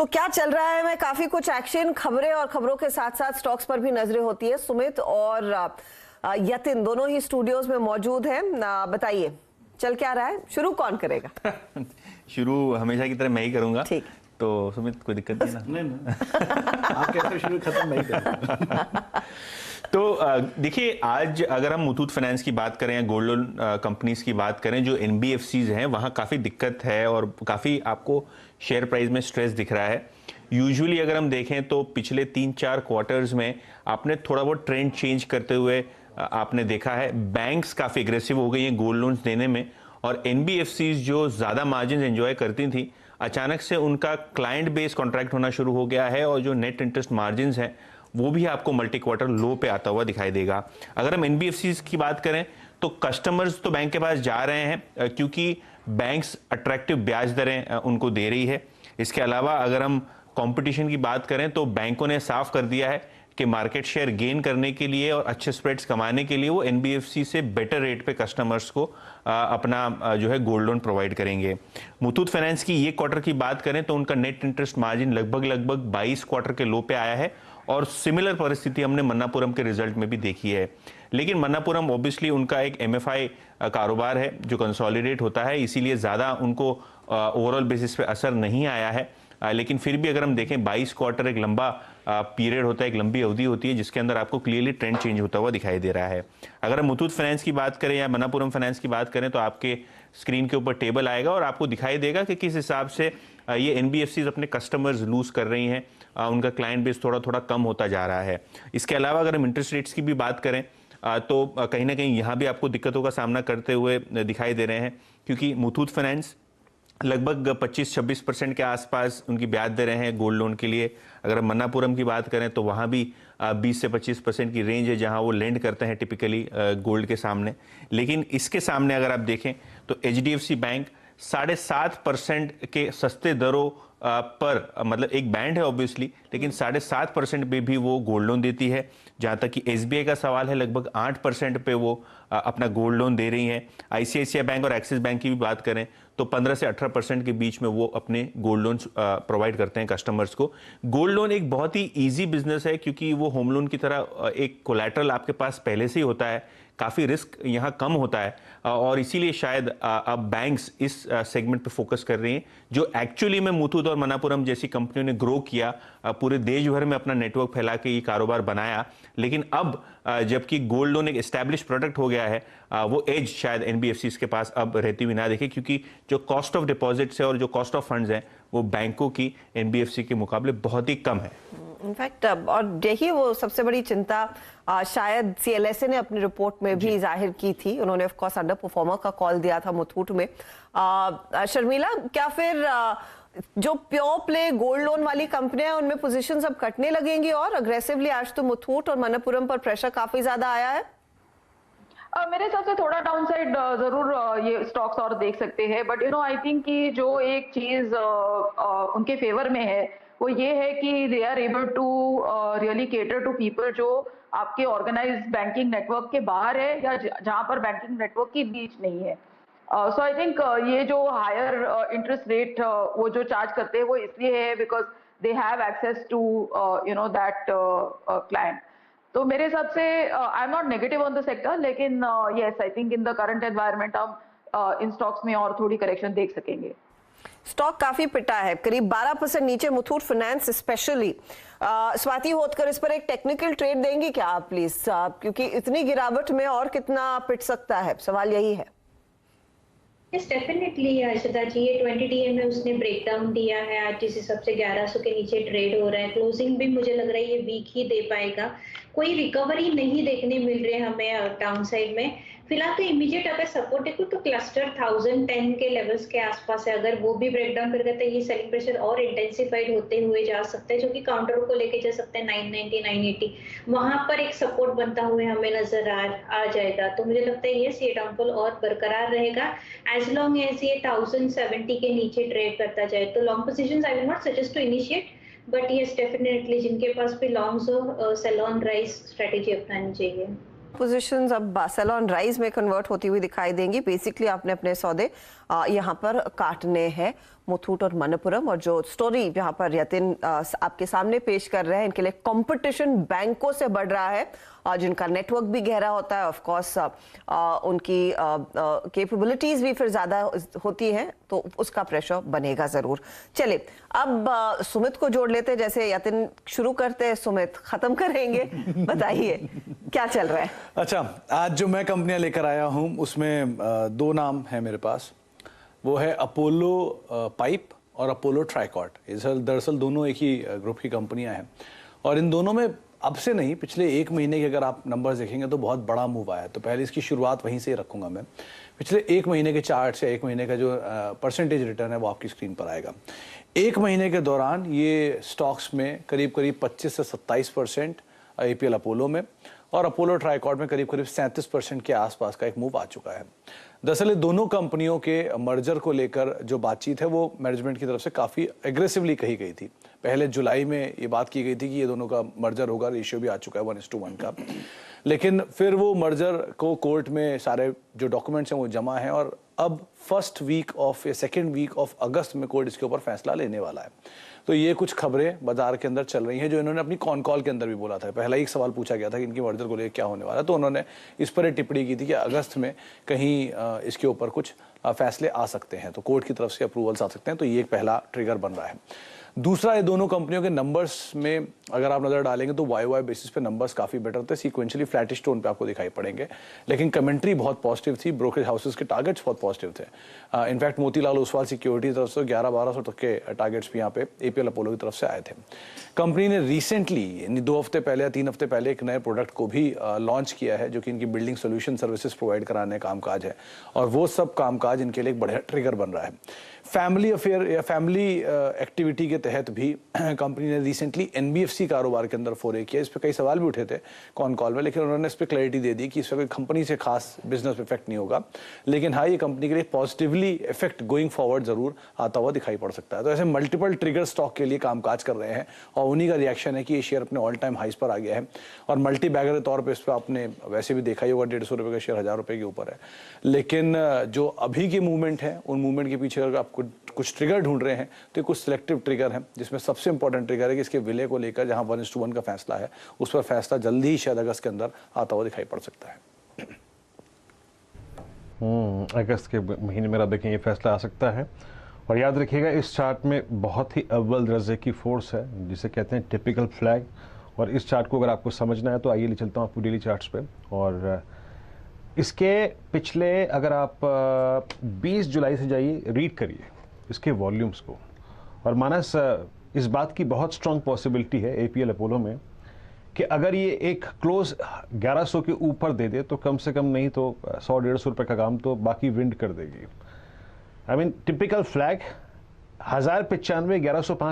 तो क्या चल रहा है? मैं काफी कुछ एक्शन, खबरें और खबरों के साथ साथ स्टॉक्स पर भी नजरें होती है। सुमित और यतिन दोनों ही स्टूडियोज में मौजूद हैं। बताइए चल क्या रहा है? शुरू कौन करेगा? शुरू हमेशा की तरह मैं ही करूंगा। ठीक। तो सुमित कोई दिक्कत नहीं ना? नहीं आप कहते शुरू खत्म नहीं करेंगे। तो देखिए, आज अगर हम मुथूट फाइनेंस की बात करें या गोल्ड लोन कंपनीज की बात करें, जो एनबीएफसीज हैं वहाँ काफ़ी दिक्कत है और काफ़ी आपको शेयर प्राइस में स्ट्रेस दिख रहा है। यूजुअली अगर हम देखें तो पिछले 3-4 क्वार्टर्स में आपने थोड़ा बहुत ट्रेंड चेंज करते हुए आपने देखा है। बैंक्स काफ़ी एग्रेसिव हो गई हैं गोल्ड लोन्स देने में, और एनबीएफसीज जो ज़्यादा मार्जिन एंजॉय करती थी, अचानक से उनका क्लाइंट बेस कॉन्ट्रैक्ट होना शुरू हो गया है और जो नेट इंटरेस्ट मार्जिन हैं वो भी आपको मल्टी क्वार्टर लो पे आता हुआ दिखाई देगा। अगर हम एनबीएफसीज की बात करें तो कस्टमर्स तो बैंक के पास जा रहे हैं क्योंकि बैंक्स अट्रैक्टिव ब्याज दरें उनको दे रही है। इसके अलावा अगर हम कंपटीशन की बात करें तो बैंकों ने साफ कर दिया है कि मार्केट शेयर गेन करने के लिए और अच्छे स्प्रेड्स कमाने के लिए वो एनबीएफसी से बेटर रेट पे कस्टमर्स को अपना जो है गोल्ड लोन प्रोवाइड करेंगे। मुथूट फाइनेंस की ये क्वार्टर की बात करें तो उनका नेट इंटरेस्ट मार्जिन लगभग 22 क्वार्टर के लो पे आया है, और सिमिलर परिस्थिति हमने मन्नापुरम के रिजल्ट में भी देखी है। लेकिन मन्नापुरम ऑब्वियसली उनका एक एमएफआई कारोबार है जो कंसोलिडेट होता है, इसीलिए ज़्यादा उनको ओवरऑल बेसिस पे असर नहीं आया है। लेकिन फिर भी अगर हम देखें 22 क्वार्टर एक लंबा पीरियड होता है, एक लंबी अवधि होती है जिसके अंदर आपको क्लियरली ट्रेंड चेंज होता हुआ दिखाई दे रहा है। अगर हम मुथूट फाइनेंस की बात करें या मन्नापुरम फाइनेंस की बात करें तो आपके स्क्रीन के ऊपर टेबल आएगा और आपको दिखाई देगा कि किस हिसाब से ये एनबीएफसीज अपने कस्टमर्स लूज कर रही हैं, उनका क्लाइंट बेस थोड़ा थोड़ा कम होता जा रहा है। इसके अलावा अगर हम इंटरेस्ट रेट्स की भी बात करें तो कहीं ना कहीं यहाँ भी आपको दिक्कतों का सामना करते हुए दिखाई दे रहे हैं, क्योंकि मुथूट फाइनेंस लगभग 25-26% के आसपास उनकी ब्याज दे रहे हैं गोल्ड लोन के लिए। अगर हम मन्नापुरम की बात करें तो वहाँ भी 20 से 25% की रेंज है जहाँ वो लेंड करते हैं टिपिकली गोल्ड के सामने। लेकिन इसके सामने अगर आप देखें तो एचडीएफसी बैंक 7.5% के सस्ते दरों पर, मतलब एक बैंड है ऑब्वियसली, लेकिन 7.5% पे भी वो गोल्ड लोन देती है। जहाँ तक कि एसबीआई का सवाल है, लगभग 8% पे वो अपना गोल्ड लोन दे रही हैं। आईसीआईसीआई बैंक और एक्सिस बैंक की भी बात करें तो 15 से 18% के बीच में वो अपने गोल्ड लोन प्रोवाइड करते हैं कस्टमर्स को। गोल्ड लोन एक बहुत ही ईजी बिजनेस है क्योंकि वो होम लोन की तरह एक कोलैटरल आपके पास पहले से ही होता है, काफ़ी रिस्क यहाँ कम होता है, और इसीलिए शायद अब बैंक्स इस सेगमेंट पे फोकस कर रही हैं, जो एक्चुअली में मुथूट और मन्नापुरम जैसी कंपनियों ने ग्रो किया, पूरे देश भर में अपना नेटवर्क फैला के ये कारोबार बनाया। लेकिन अब जबकि गोल्ड लोन एक एस्टैब्लिश प्रोडक्ट हो गया है, वो एज शायद एनबीएफसीज के पास अब रहती हुई ना देखे, क्योंकि जो कॉस्ट ऑफ डिपॉजिट्स है और जो कॉस्ट ऑफ फंड्स हैं वो बैंकों की एनबीएफसी के मुकाबले बहुत ही कम है। इनफैक्ट और यही वो सबसे बड़ी चिंता शायद सीएलएसए ने अपनी रिपोर्ट में भी जाहिर की थी। उन्होंने ऑफ कोर्स अंडर परफॉर्मर का कॉल दिया था मुथूट में। शर्मिला, क्या फिर जो प्योर प्ले गोल्ड लोन वाली कंपनियां हैं उनमें पोजीशंस अब कटने लगेंगी और अग्रेसिवली? आज तो मुथूट और मन्नापुरम पर प्रेशर काफी ज्यादा आया है। मेरे हिसाब से थोड़ा डाउनसाइड जरूर ये स्टॉक्स और देख सकते हैं, बट आई थिंक कि जो एक चीज उनके फेवर में है वो ये है कि they are able to really cater to people जो आपके ऑर्गेनाइज्ड बैंकिंग नेटवर्क के बाहर है या जहां पर बैंकिंग नेटवर्क के बीच नहीं है। सो आई थिंक ये जो हायर इंटरेस्ट रेट वो जो चार्ज करते हैं वो इसलिए है because they have access to that client. तो मेरे हिसाब से I am not negative on the sector, लेकिन yes I think in the current environment हम इन स्टॉक्स में और थोड़ी करेक्शन देख सकेंगे। स्टॉक काफी पिटा है, करीब 12% नीचे मुथूट फाइनेंस स्पेशली। स्वाति होतकर, इस पर एक टेक्निकल ट्रेड देंगी क्या आप प्लीज, क्योंकि इतनी गिरावट में और कितना पिट सकता है, सवाल यही है। यस डेफिनेटली अर्षिता जी, ये 20 डीए में उसने ब्रेकडाउन दिया है। आज जिस हिसाब से 1100 के नीचे ट्रेड हो रहा है, क्लोजिंग भी मुझे लग रहा है ये वीक ही दे पाएगा। कोई रिकवरी नहीं देखने मिल रही है हमें डाउन साइड में फिलहाल। तो इमीडिएट अगर सपोर्ट देखो तो क्लस्टर 1010 के लेवल्स के आसपास है, अगर वो भी ब्रेकडाउन कर गया तो ये सेलिंग प्रेशर और इंटेंसिफाइड होते हुए जा सकता है, जो कि काउंटर को लेके जा सकते हैं 990 980 वहां पर एक सपोर्ट बनता हुए हमें नजर आ जाएगा। तो मुझे लगता है ये डाउनफॉल और बरकरार रहेगा एज लॉन्ग एज ये 1070 के नीचे ट्रेड करता जाए। तो long positions I will not suggest to initiate, but yes definitely जिनके पास भी लॉन्ग्स हो सेल ऑन राइज स्ट्रेटेजी अपनानी चाहिए। पोजीशंस अब सेल ऑन राइज में कन्वर्ट होती हुई दिखाई देंगी। बेसिकली आपने अपने सौदे यहाँ पर काटने हैं। मुथूट और मनप्पुरम। और जो स्टोरी यहाँ पर यतिन आपके सामने पेश कर रहे हैं, इनके लिए कंपटीशन बैंकों से बढ़ रहा है, जिनका नेटवर्क भी गहरा होता है। ऑफ कोर्स उनकी कैपेबिलिटीज भी फिर ज्यादा होती हैं, तो उसका प्रेशर बनेगा जरूर। चलिए अब सुमित को जोड़ लेते हैं। जैसे यतिन शुरू करते हैं, सुमित खत्म करेंगे। बताइए क्या चल रहा है। अच्छा, आज जो मैं कंपनियां लेकर आया हूं उसमें दो नाम है मेरे पास। वो है अपोलो पाइप और अपोलो ट्राइकॉट। दरअसल दोनों एक ही ग्रुप की कंपनियां हैं, और इन दोनों में अब से नहीं, पिछले एक महीने के अगर आप नंबर्स देखेंगे तो बहुत बड़ा मूव आया है। तो पहले इसकी शुरुआत वहीं से ही रखूंगा मैं। पिछले एक महीने के चार्ट से एक महीने का जो परसेंटेज रिटर्न है वो आपकी स्क्रीन पर आएगा। एक महीने के दौरान ये स्टॉक्स में करीब करीब 25 से 27% APL अपोलो में, और अपोलो ट्राइकॉट में करीब करीब 37% के आसपास का एक मूव आ चुका है। दरअसल ये दोनों कंपनियों के मर्जर को लेकर जो बातचीत है वो मैनेजमेंट की तरफ से काफ़ी एग्रेसिवली कही गई थी। पहले जुलाई में ये बात की गई थी कि ये दोनों का मर्जर होगा, रेशियो भी आ चुका है 1:1 का। लेकिन फिर वो मर्जर को कोर्ट में सारे जो डॉक्यूमेंट्स हैं वो जमा हैं, और अब फर्स्ट वीक ऑफ या सेकेंड वीक ऑफ अगस्त में कोर्ट इसके ऊपर फैसला लेने वाला है। तो ये कुछ खबरें बाजार के अंदर चल रही हैं, जो इन्होंने अपनी कॉन कॉल के अंदर भी बोला था। पहला एक सवाल पूछा गया था कि इनकी मर्जर को लेकर क्या होने वाला है, तो उन्होंने इस पर एक टिप्पणी की थी कि अगस्त में कहीं इसके ऊपर कुछ फैसले आ सकते हैं, तो कोर्ट की तरफ से अप्रूवल्स आ सकते हैं। तो ये एक पहला ट्रिगर बन रहा है। दूसरा, ये दोनों कंपनियों के नंबर्स में अगर आप नजर डालेंगे तो YOY बेसिस पे नंबर्स काफी बेटर थे, सीक्वेंशियली फ्लैटिश टोन पे आपको दिखाई पड़ेंगे, लेकिन कमेंट्री बहुत पॉजिटिव थी। ब्रोकरेज हाउसेस के टारगेट्स बहुत पॉजिटिव थे। इनफैक्ट मोतीलाल ओसवाल सिक्योरिटी की तरफ से 1100-1200 तक के टारगेट्स भी यहाँ पे APL अपोलो की तरफ से आए थे। कंपनी ने रिसेंटली 2 हफ्ते पहले या 3 हफ्ते पहले एक नए प्रोडक्ट को भी लॉन्च किया है, जो कि इनकी बिल्डिंग सोल्यूशन सर्विसेज प्रोवाइड कराने का कामकाज है, और वो सब कामकाज इनके लिए एक बढ़िया ट्रिगर बन रहा है। फैमिली अफेयर या फैमिली एक्टिविटी के तहत भी कंपनी ने रिसेंटली NBFC कारोबार के अंदर फोरे किया। इस पर कई सवाल भी उठे थे कॉन कॉल में, लेकिन उन्होंने इस पर क्लैरिटी दे दी कि इस पर कंपनी से खास बिजनेस इफेक्ट नहीं होगा, लेकिन हाँ, ये कंपनी के लिए पॉजिटिवली इफेक्ट गोइंग फॉरवर्ड जरूर आता हुआ दिखाई पड़ सकता है। तो ऐसे मल्टीपल ट्रिगर स्टॉक के लिए कामकाज कर रहे हैं, और उन्हीं का रिएक्शन है कि ये शेयर अपने ऑल टाइम हाइस पर आ गया है, और मल्टी बैगर के तौर पर इस पर आपने वैसे भी देखा ही होगा 150 रुपये का शेयर 1000 रुपये के ऊपर है। लेकिन जो अभी के मूवमेंट है, उन मूवमेंट के पीछे अगर आपको कुछ ट्रिगर ढूंढ रहे हैं तो ये कुछ सिलेक्टिव ट्रिगर हैं, जिसमें सबसे इंपॉर्टेंट ट्रिगर है कि इसके विलय को लेकर जहां 1:1 का फैसला है, उस पर फैसला जल्दी ही शायद अगस्त के अंदर आता हुआ दिखाई पड़ सकता है। अगस्त के महीने में आप देखें ये फैसला आ सकता है। और याद रखिएगा, इस चार्ट में बहुत ही अव्वल दर्जे की फोर्स है, जिसे कहते हैं टिपिकल फ्लैग। और इस चार्ट को अगर आपको समझना है तो आइए ले चलता हूँ आपको डेली चार्ट्स पे। और इसके पिछले अगर आप 20 जुलाई से जाइए, रीड करिए इसके वॉल्यूम्स को, और मानस इस बात की बहुत स्ट्रांग पॉसिबिलिटी है APL अपोलो में कि अगर ये एक क्लोज 1100 के ऊपर दे दे तो कम से कम नहीं तो 100-150 रुपये का काम तो बाकी विंड कर देगी। I mean typical flag 1095, 1105